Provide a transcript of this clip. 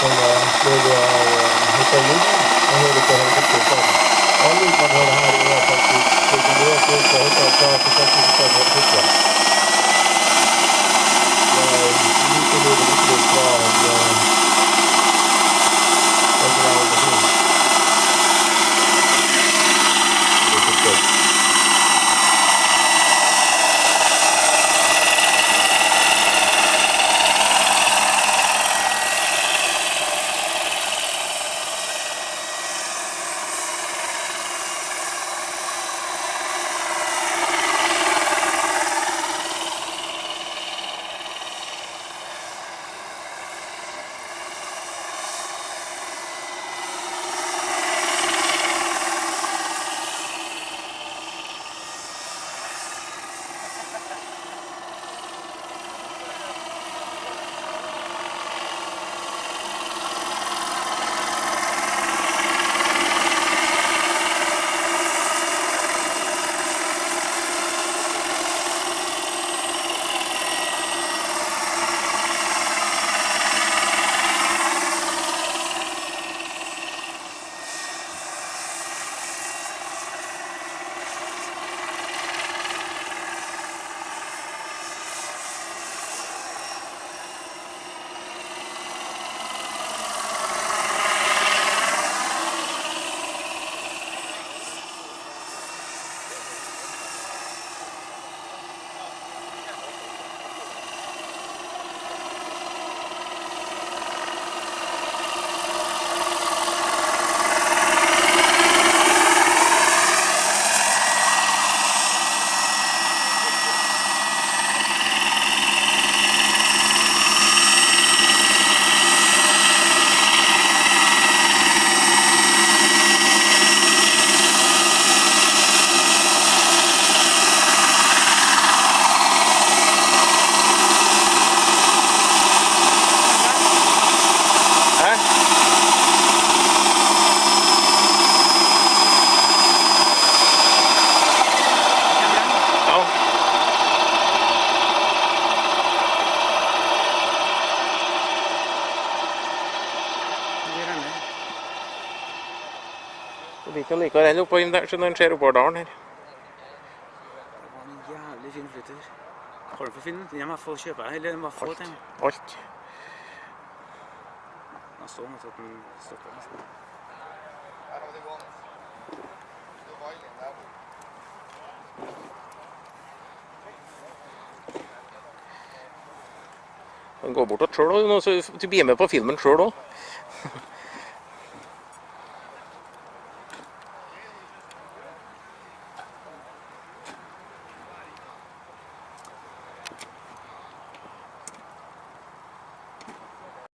som lever av jorden. Jeg hører ikke helt riktig sånn. Alle man hører her er faktisk kontinuert rundt og høyt fra forsikringssystemet helt sikker. Det er like mye utrykk fra en original maskin. Det er ikke støtt. Liker den oppå inn der, så den ser oppover dalen her. Det var en jævlig fin flytur. Har du på film? Den må jeg få kjøpe, eller den må få til. Alt. Jeg så meg til at den stoppet. Den går bort til selv, så du blir med på filmen selv også.